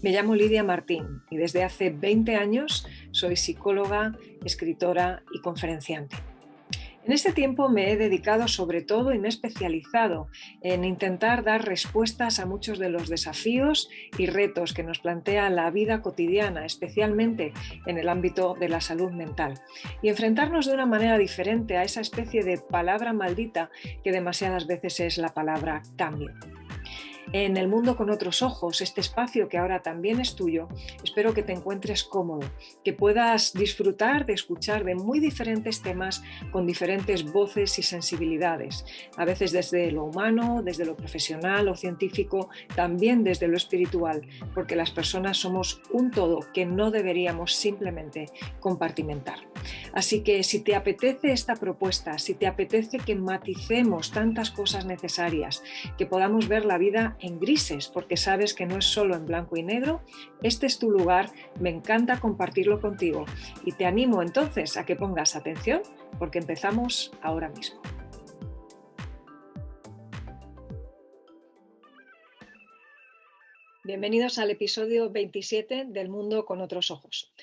Me llamo Lidia Martín y desde hace 20 años soy psicóloga, escritora y conferenciante. En este tiempo me he dedicado sobre todo y me he especializado en intentar dar respuestas a muchos de los desafíos y retos que nos plantea la vida cotidiana, especialmente en el ámbito de la salud mental, y enfrentarnos de una manera diferente a esa especie de palabra maldita que demasiadas veces es la palabra cambio. En El mundo con otros ojos, este espacio que ahora también es tuyo, espero que te encuentres cómodo, que puedas disfrutar de escuchar de muy diferentes temas con diferentes voces y sensibilidades, a veces desde lo humano, desde lo profesional o científico, también desde lo espiritual, porque las personas somos un todo que no deberíamos simplemente compartimentar. Así que si te apetece esta propuesta, si te apetece que maticemos tantas cosas necesarias, que podamos ver la vida en grises, porque sabes que no es solo en blanco y negro, este es tu lugar, me encanta compartirlo contigo y te animo entonces a que pongas atención porque empezamos ahora mismo. Bienvenidos al episodio 27 del Mundo con otros ojos.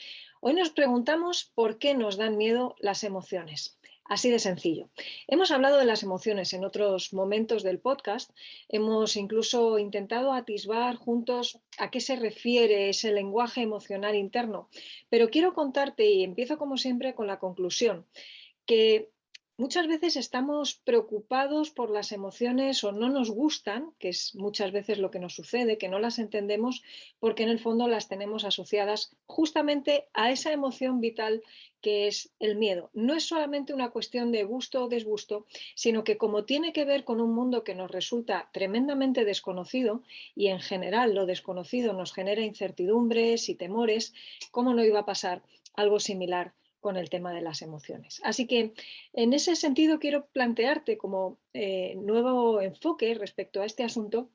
Hoy nos preguntamos por qué nos dan miedo las emociones. Así de sencillo. Hemos hablado de las emociones en otros momentos del podcast, hemos incluso intentado atisbar juntos a qué se refiere ese lenguaje emocional interno, pero quiero contarte, y empiezo como siempre con la conclusión, que muchas veces estamos preocupados por las emociones o no nos gustan, que es muchas veces lo que nos sucede, que no las entendemos porque en el fondo las tenemos asociadas justamente a esa emoción vital que es el miedo. No es solamente una cuestión de gusto o desgusto, sino que como tiene que ver con un mundo que nos resulta tremendamente desconocido y en general lo desconocido nos genera incertidumbres y temores, ¿cómo no iba a pasar algo similar con el tema de las emociones? Así que en ese sentido quiero plantearte como nuevo enfoque respecto a este asunto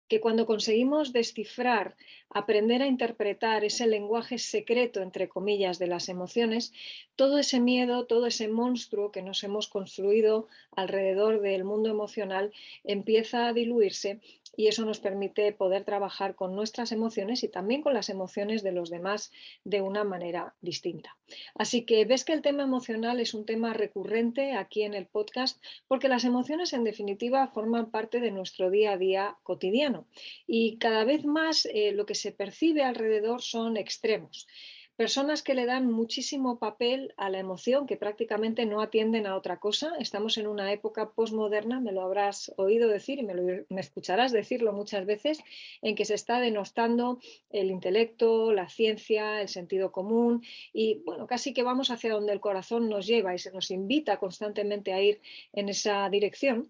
que cuando conseguimos descifrar, aprender a interpretar ese lenguaje secreto, entre comillas, de las emociones, todo ese miedo, todo ese monstruo que nos hemos construido alrededor del mundo emocional empieza a diluirse y eso nos permite poder trabajar con nuestras emociones y también con las emociones de los demás de una manera distinta. Así que ves que el tema emocional es un tema recurrente aquí en el podcast porque las emociones en definitiva forman parte de nuestro día a día cotidiano y cada vez más lo que se percibe alrededor son extremos. Personas que le dan muchísimo papel a la emoción, que prácticamente no atienden a otra cosa. Estamos en una época posmoderna, me lo habrás oído decir y me escucharás decirlo muchas veces, en que se está denostando el intelecto, la ciencia, el sentido común y bueno, casi que vamos hacia donde el corazón nos lleva y se nos invita constantemente a ir en esa dirección.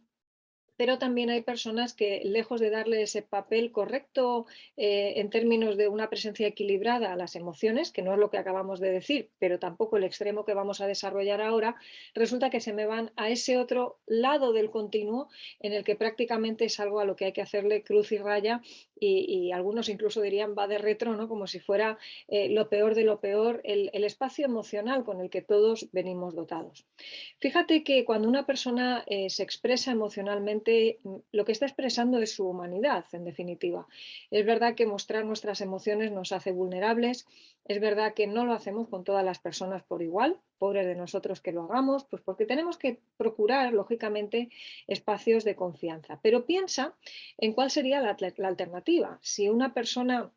Pero también hay personas que, lejos de darle ese papel correcto en términos de una presencia equilibrada a las emociones, que no es lo que acabamos de decir, pero tampoco el extremo que vamos a desarrollar ahora, resulta que se me van a ese otro lado del continuo en el que prácticamente es algo a lo que hay que hacerle cruz y raya y algunos incluso dirían va de retro, ¿no? Como si fuera lo peor de lo peor, el espacio emocional con el que todos venimos dotados. Fíjate que cuando una persona se expresa emocionalmente, lo que está expresando es su humanidad, en definitiva. Es verdad que mostrar nuestras emociones nos hace vulnerables, es verdad que no lo hacemos con todas las personas por igual, pobres de nosotros que lo hagamos, pues porque tenemos que procurar, lógicamente, espacios de confianza. Pero piensa en cuál sería la alternativa. Si una persona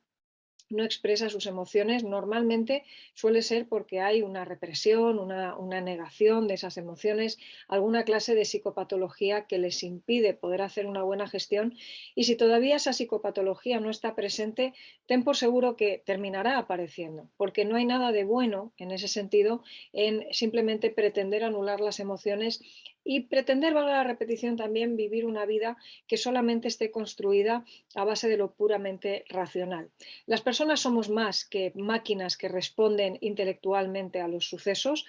no expresa sus emociones, normalmente suele ser porque hay una represión, una negación de esas emociones, alguna clase de psicopatología que les impide poder hacer una buena gestión. Y si todavía esa psicopatología no está presente, ten por seguro que terminará apareciendo, porque no hay nada de bueno en ese sentido en simplemente pretender anular las emociones y pretender, valga la repetición, también vivir una vida que solamente esté construida a base de lo puramente racional. Las personas somos más que máquinas que responden intelectualmente a los sucesos,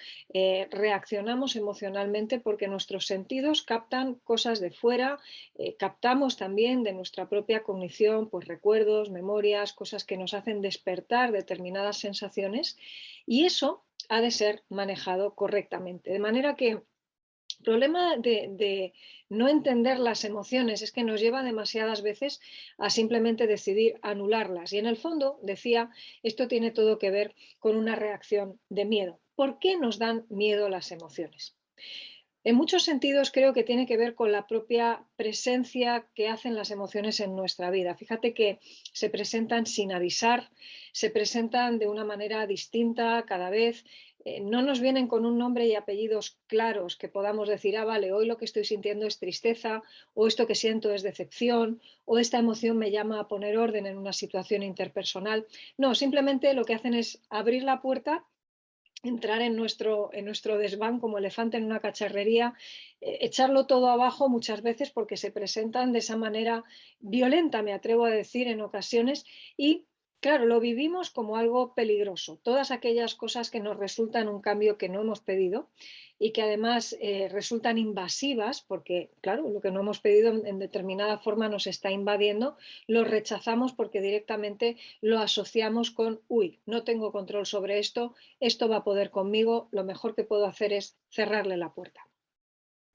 reaccionamos emocionalmente porque nuestros sentidos captan cosas de fuera, captamos también de nuestra propia cognición, pues recuerdos, memorias, cosas que nos hacen despertar determinadas sensaciones y eso ha de ser manejado correctamente. De manera que problema de no entender las emociones es que nos lleva demasiadas veces a simplemente decidir anularlas. Y en el fondo, decía, esto tiene todo que ver con una reacción de miedo. ¿Por qué nos dan miedo las emociones? En muchos sentidos creo que tiene que ver con la propia presencia que hacen las emociones en nuestra vida. Fíjate que se presentan sin avisar, se presentan de una manera distinta cada vez, no nos vienen con un nombre y apellidos claros que podamos decir, ah, vale, hoy lo que estoy sintiendo es tristeza, o esto que siento es decepción, o esta emoción me llama a poner orden en una situación interpersonal. No, simplemente lo que hacen es abrir la puerta, entrar en nuestro desván como elefante en una cacharrería, echarlo todo abajo muchas veces porque se presentan de esa manera violenta, me atrevo a decir, en ocasiones, y claro, lo vivimos como algo peligroso. Todas aquellas cosas que nos resultan un cambio que no hemos pedido y que además resultan invasivas, porque claro, lo que no hemos pedido en determinada forma nos está invadiendo, lo rechazamos porque directamente lo asociamos con, uy, no tengo control sobre esto va a poder conmigo, lo mejor que puedo hacer es cerrarle la puerta.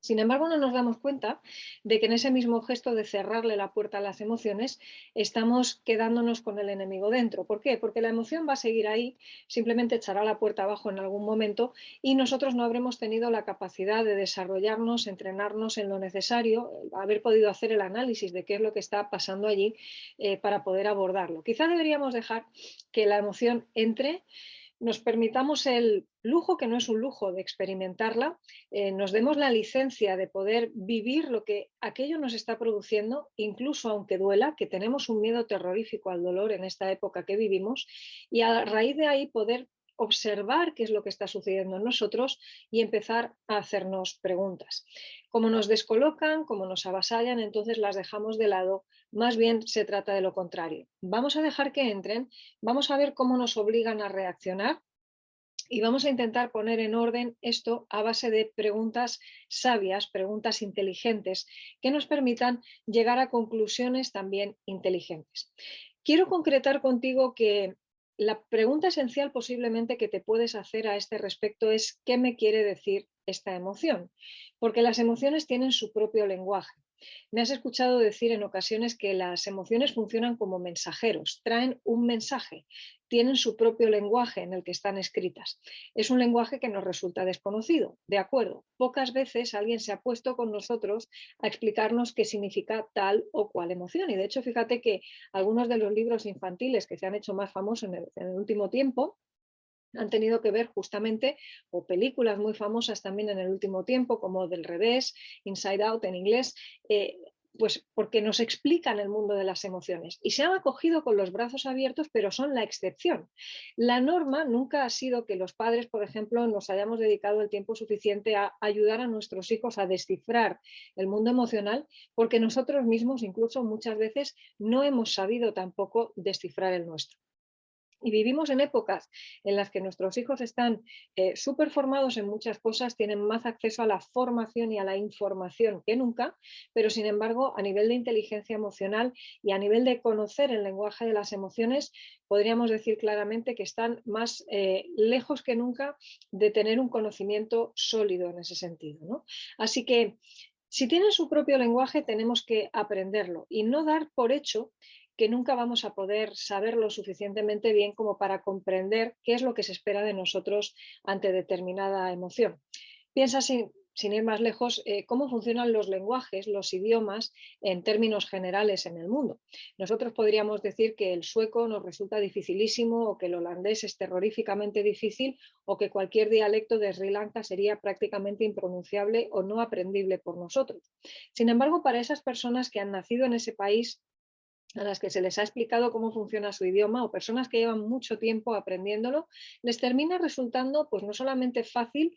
Sin embargo, no nos damos cuenta de que en ese mismo gesto de cerrarle la puerta a las emociones estamos quedándonos con el enemigo dentro. ¿Por qué? Porque la emoción va a seguir ahí, simplemente echará la puerta abajo en algún momento y nosotros no habremos tenido la capacidad de desarrollarnos, entrenarnos en lo necesario, haber podido hacer el análisis de qué es lo que está pasando allí para poder abordarlo. Quizá deberíamos dejar que la emoción entre, nos permitamos el lujo, que no es un lujo, de experimentarla, nos demos la licencia de poder vivir lo que aquello nos está produciendo, incluso aunque duela, que tenemos un miedo terrorífico al dolor en esta época que vivimos, y a raíz de ahí poder observar qué es lo que está sucediendo en nosotros y empezar a hacernos preguntas. Como nos descolocan, como nos avasallan, entonces las dejamos de lado. Más bien se trata de lo contrario. Vamos a dejar que entren, vamos a ver cómo nos obligan a reaccionar y vamos a intentar poner en orden esto a base de preguntas sabias, preguntas inteligentes, que nos permitan llegar a conclusiones también inteligentes. Quiero concretar contigo que la pregunta esencial posiblemente que te puedes hacer a este respecto es ¿qué me quiere decir esta emoción? Porque las emociones tienen su propio lenguaje. Me has escuchado decir en ocasiones que las emociones funcionan como mensajeros, traen un mensaje, tienen su propio lenguaje en el que están escritas. Es un lenguaje que nos resulta desconocido, de acuerdo. Pocas veces alguien se ha puesto con nosotros a explicarnos qué significa tal o cual emoción. Y de hecho, fíjate que algunos de los libros infantiles que se han hecho más famosos en el último tiempo han tenido que ver justamente, o películas muy famosas también en el último tiempo, como Del revés, Inside Out en inglés, pues porque nos explican el mundo de las emociones y se han acogido con los brazos abiertos, pero son la excepción. La norma nunca ha sido que los padres, por ejemplo, nos hayamos dedicado el tiempo suficiente a ayudar a nuestros hijos a descifrar el mundo emocional, porque nosotros mismos incluso muchas veces no hemos sabido tampoco descifrar el nuestro. Y vivimos en épocas en las que nuestros hijos están súper formados en muchas cosas, tienen más acceso a la formación y a la información que nunca, pero sin embargo, a nivel de inteligencia emocional y a nivel de conocer el lenguaje de las emociones, podríamos decir claramente que están más lejos que nunca de tener un conocimiento sólido en ese sentido, ¿no? Así que si tienen su propio lenguaje, tenemos que aprenderlo y no dar por hecho que nunca vamos a poder saber lo suficientemente bien como para comprender qué es lo que se espera de nosotros ante determinada emoción. Piensa sin ir más lejos, cómo funcionan los lenguajes, los idiomas en términos generales en el mundo. Nosotros podríamos decir que el sueco nos resulta dificilísimo o que el holandés es terroríficamente difícil o que cualquier dialecto de Sri Lanka sería prácticamente impronunciable o no aprendible por nosotros. Sin embargo, para esas personas que han nacido en ese país, a las que se les ha explicado cómo funciona su idioma o personas que llevan mucho tiempo aprendiéndolo, les termina resultando pues no solamente fácil,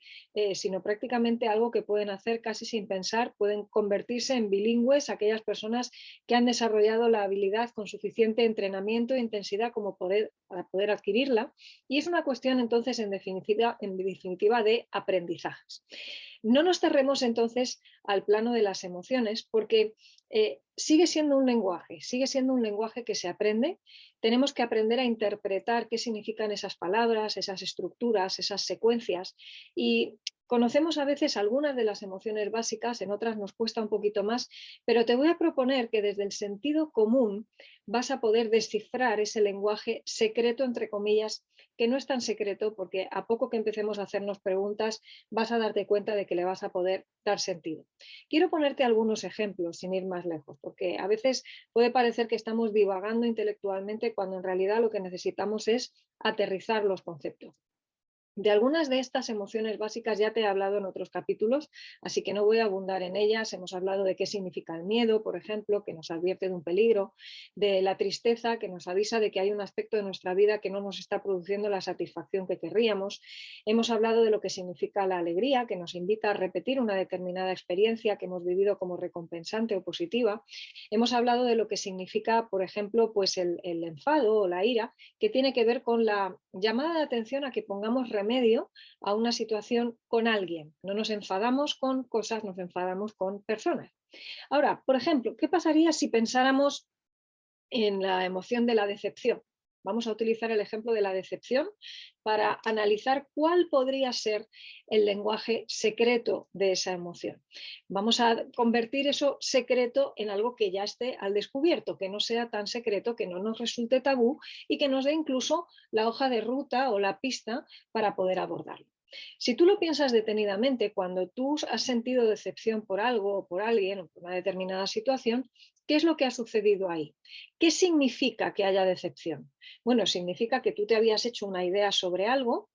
sino prácticamente algo que pueden hacer casi sin pensar, pueden convertirse en bilingües aquellas personas que han desarrollado la habilidad con suficiente entrenamiento e intensidad como para poder adquirirla, y es una cuestión entonces en definitiva de aprendizajes. No nos cerremos entonces al plano de las emociones porque sigue siendo un lenguaje que se aprende. Tenemos que aprender a interpretar qué significan esas palabras, esas estructuras, esas secuencias. Y Conocemos a veces algunas de las emociones básicas, en otras nos cuesta un poquito más, pero te voy a proponer que desde el sentido común vas a poder descifrar ese lenguaje secreto, entre comillas, que no es tan secreto porque a poco que empecemos a hacernos preguntas vas a darte cuenta de que le vas a poder dar sentido. Quiero ponerte algunos ejemplos sin ir más lejos, porque a veces puede parecer que estamos divagando intelectualmente cuando en realidad lo que necesitamos es aterrizar los conceptos. De algunas de estas emociones básicas ya te he hablado en otros capítulos, así que no voy a abundar en ellas. Hemos hablado de qué significa el miedo, por ejemplo, que nos advierte de un peligro, de la tristeza, que nos avisa de que hay un aspecto de nuestra vida que no nos está produciendo la satisfacción que querríamos. Hemos hablado de lo que significa la alegría, que nos invita a repetir una determinada experiencia que hemos vivido como recompensante o positiva. Hemos hablado de lo que significa, por ejemplo, pues el enfado o la ira, que tiene que ver con la llamada de atención a que pongamos remedio a una situación con alguien. No nos enfadamos con cosas, nos enfadamos con personas. Ahora, por ejemplo, ¿qué pasaría si pensáramos en la emoción de la decepción? Vamos a utilizar el ejemplo de la decepción para analizar cuál podría ser el lenguaje secreto de esa emoción. Vamos a convertir eso secreto en algo que ya esté al descubierto, que no sea tan secreto, que no nos resulte tabú y que nos dé incluso la hoja de ruta o la pista para poder abordarlo. Si tú lo piensas detenidamente, cuando tú has sentido decepción por algo o por alguien o por una determinada situación, ¿qué es lo que ha sucedido ahí? ¿Qué significa que haya decepción? Bueno, significa que tú te habías hecho una idea sobre algo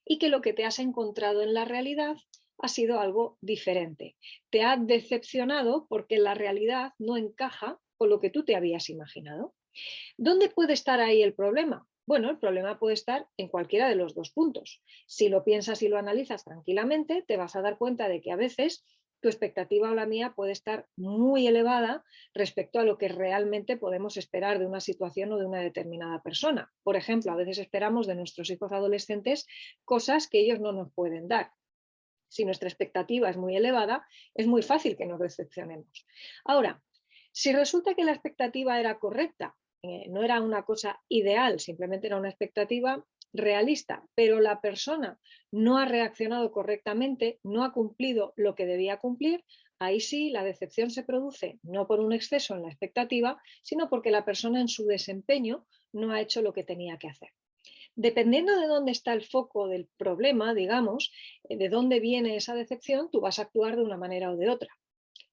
y que lo que te has encontrado en la realidad ha sido algo diferente. Te ha decepcionado porque la realidad no encaja con lo que tú te habías imaginado. ¿Dónde puede estar ahí el problema? Bueno, el problema puede estar en cualquiera de los dos puntos. Si lo piensas y lo analizas tranquilamente, te vas a dar cuenta de que a veces tu expectativa o la mía puede estar muy elevada respecto a lo que realmente podemos esperar de una situación o de una determinada persona. Por ejemplo, a veces esperamos de nuestros hijos adolescentes cosas que ellos no nos pueden dar. Si nuestra expectativa es muy elevada, es muy fácil que nos decepcionemos. Ahora, si resulta que la expectativa era correcta, no era una cosa ideal, simplemente era una expectativa realista, pero la persona no ha reaccionado correctamente, no ha cumplido lo que debía cumplir, ahí sí la decepción se produce no por un exceso en la expectativa, sino porque la persona en su desempeño no ha hecho lo que tenía que hacer. Dependiendo de dónde está el foco del problema, digamos, de dónde viene esa decepción, tú vas a actuar de una manera o de otra.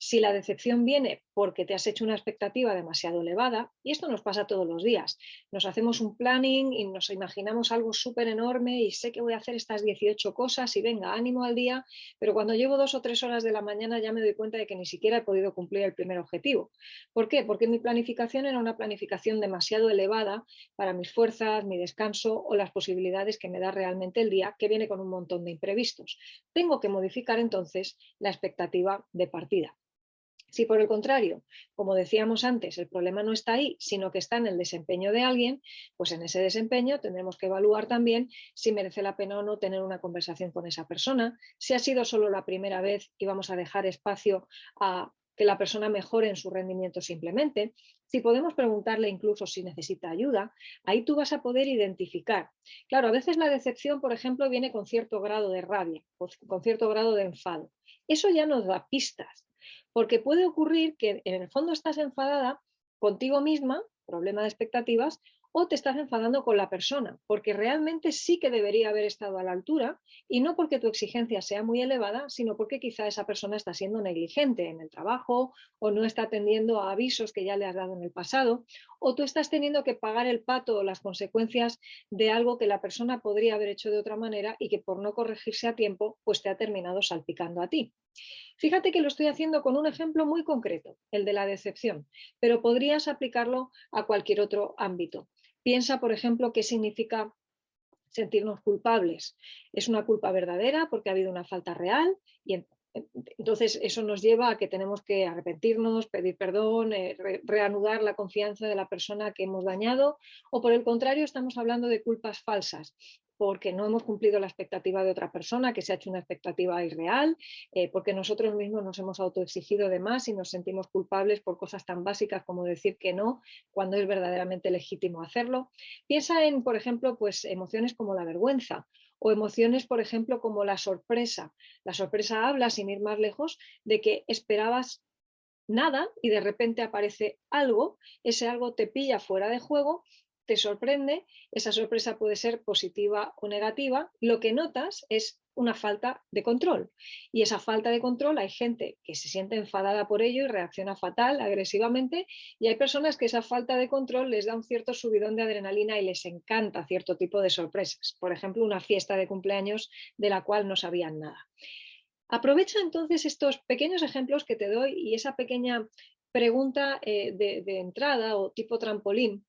Si la decepción viene porque te has hecho una expectativa demasiado elevada, y esto nos pasa todos los días, nos hacemos un planning y nos imaginamos algo súper enorme y sé que voy a hacer estas 18 cosas y venga, ánimo al día, pero cuando llevo 2 o 3 horas de la mañana ya me doy cuenta de que ni siquiera he podido cumplir el primer objetivo. ¿Por qué? Porque mi planificación era una planificación demasiado elevada para mis fuerzas, mi descanso o las posibilidades que me da realmente el día, que viene con un montón de imprevistos. Tengo que modificar entonces la expectativa de partida. Si por el contrario, como decíamos antes, el problema no está ahí, sino que está en el desempeño de alguien, pues en ese desempeño tendremos que evaluar también si merece la pena o no tener una conversación con esa persona, si ha sido solo la primera vez y vamos a dejar espacio a que la persona mejore en su rendimiento simplemente, si podemos preguntarle incluso si necesita ayuda, ahí tú vas a poder identificar. Claro, a veces la decepción, por ejemplo, viene con cierto grado de rabia, con cierto grado de enfado. Eso ya nos da pistas. Porque puede ocurrir que en el fondo estás enfadada contigo misma, problema de expectativas, o te estás enfadando con la persona, porque realmente sí que debería haber estado a la altura y no porque tu exigencia sea muy elevada, sino porque quizá esa persona está siendo negligente en el trabajo o no está atendiendo a avisos que ya le has dado en el pasado, o tú estás teniendo que pagar el pato o las consecuencias de algo que la persona podría haber hecho de otra manera y que por no corregirse a tiempo, pues te ha terminado salpicando a ti. Fíjate que lo estoy haciendo con un ejemplo muy concreto, el de la decepción, pero podrías aplicarlo a cualquier otro ámbito. Piensa, por ejemplo, qué significa sentirnos culpables. Es una culpa verdadera porque ha habido una falta real y entonces eso nos lleva a que tenemos que arrepentirnos, pedir perdón, reanudar la confianza de la persona que hemos dañado, o por el contrario estamos hablando de culpas falsas porque no hemos cumplido la expectativa de otra persona, que se ha hecho una expectativa irreal, porque nosotros mismos nos hemos autoexigido de más y nos sentimos culpables por cosas tan básicas como decir que no, cuando es verdaderamente legítimo hacerlo. Piensa en, por ejemplo, pues emociones como la vergüenza O emociones, por ejemplo, como la sorpresa. La sorpresa habla, sin ir más lejos, de que esperabas nada y de repente aparece algo, ese algo te pilla fuera de juego, te sorprende, esa sorpresa puede ser positiva o negativa, lo que notas es una falta de control. Y esa falta de control, hay gente que se siente enfadada por ello y reacciona fatal, agresivamente, y hay personas que esa falta de control les da un cierto subidón de adrenalina y les encanta cierto tipo de sorpresas. Por ejemplo, una fiesta de cumpleaños de la cual no sabían nada. Aprovecha entonces estos pequeños ejemplos que te doy y esa pequeña pregunta de entrada o tipo trampolín,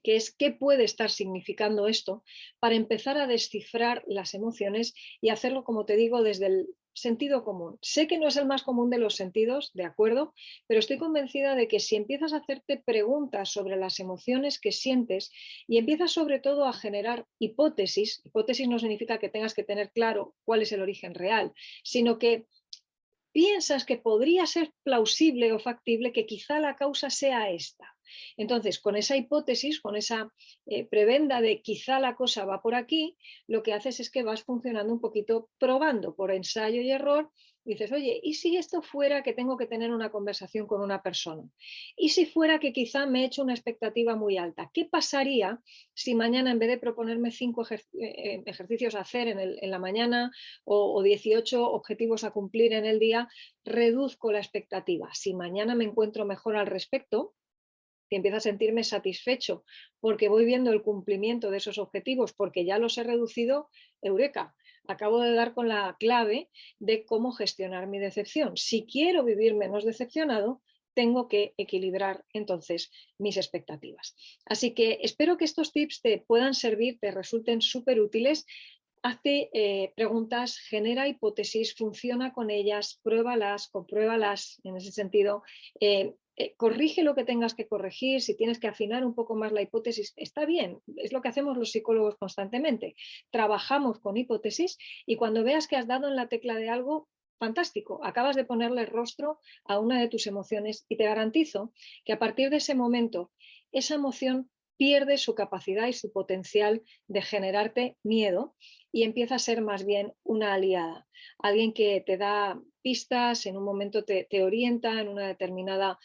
que es qué puede estar significando esto, para empezar a descifrar las emociones y hacerlo, como te digo, desde el sentido común. Sé que no es el más común de los sentidos, de acuerdo, pero estoy convencida de que si empiezas a hacerte preguntas sobre las emociones que sientes y empiezas sobre todo a generar hipótesis, hipótesis no significa que tengas que tener claro cuál es el origen real, sino que piensas que podría ser plausible o factible que quizá la causa sea esta. Entonces, con esa hipótesis, con esa prebenda de quizá la cosa va por aquí, lo que haces es que vas funcionando un poquito probando por ensayo y error. Dices, oye, ¿y si esto fuera que tengo que tener una conversación con una persona? ¿Y si fuera que quizá me he hecho una expectativa muy alta? ¿Qué pasaría si mañana, en vez de proponerme 5 ejercicios a hacer en la mañana o 18 objetivos a cumplir en el día, reduzco la expectativa? Si mañana me encuentro mejor al respecto, y empiezo a sentirme satisfecho porque voy viendo el cumplimiento de esos objetivos porque ya los he reducido, eureka, acabo de dar con la clave de cómo gestionar mi decepción. Si quiero vivir menos decepcionado, tengo que equilibrar entonces mis expectativas. Así que espero que estos tips te puedan servir, te resulten súper útiles. Hazte preguntas, genera hipótesis, funciona con ellas, pruébalas, compruébalas en ese sentido. Corrige lo que tengas que corregir, si tienes que afinar un poco más la hipótesis, está bien, es lo que hacemos los psicólogos constantemente. Trabajamos con hipótesis y cuando veas que has dado en la tecla de algo, fantástico, acabas de ponerle rostro a una de tus emociones y te garantizo que a partir de ese momento esa emoción pierde su capacidad y su potencial de generarte miedo y empieza a ser más bien una aliada, alguien que te da pistas, en un momento te orienta en una determinada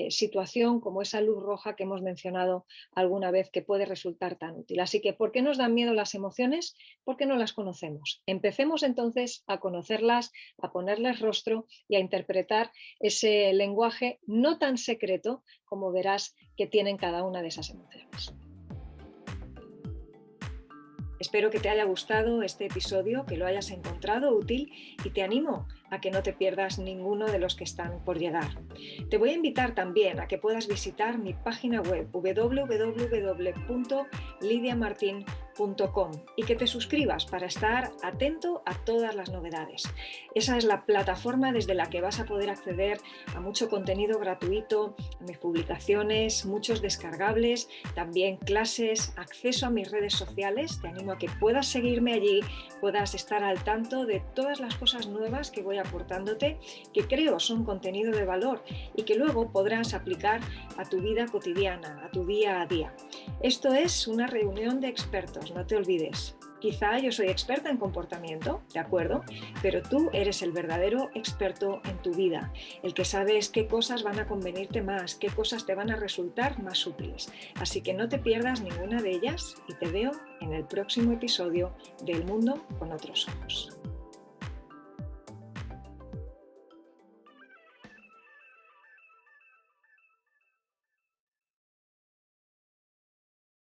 situación, como esa luz roja que hemos mencionado alguna vez que puede resultar tan útil. Así que, ¿por qué nos dan miedo las emociones? Porque no las conocemos. Empecemos entonces a conocerlas, a ponerles rostro y a interpretar ese lenguaje no tan secreto como verás que tienen cada una de esas emociones. Espero que te haya gustado este episodio, que lo hayas encontrado útil y te animo a que no te pierdas ninguno de los que están por llegar. Te voy a invitar también a que puedas visitar mi página web www.lidiamartin.com y que te suscribas para estar atento a todas las novedades. Esa es la plataforma desde la que vas a poder acceder a mucho contenido gratuito, a mis publicaciones, muchos descargables, también clases, acceso a mis redes sociales. Te animo a que puedas seguirme allí, puedas estar al tanto de todas las cosas nuevas que voy aportándote, que creo son contenido de valor y que luego podrás aplicar a tu vida cotidiana, a tu día a día. Esto es una reunión de expertos, no te olvides. Quizá yo soy experta en comportamiento, ¿de acuerdo? Pero tú eres el verdadero experto en tu vida, el que sabes qué cosas van a convenirte más, qué cosas te van a resultar más útiles. Así que no te pierdas ninguna de ellas y te veo en el próximo episodio de El Mundo con Otros Ojos.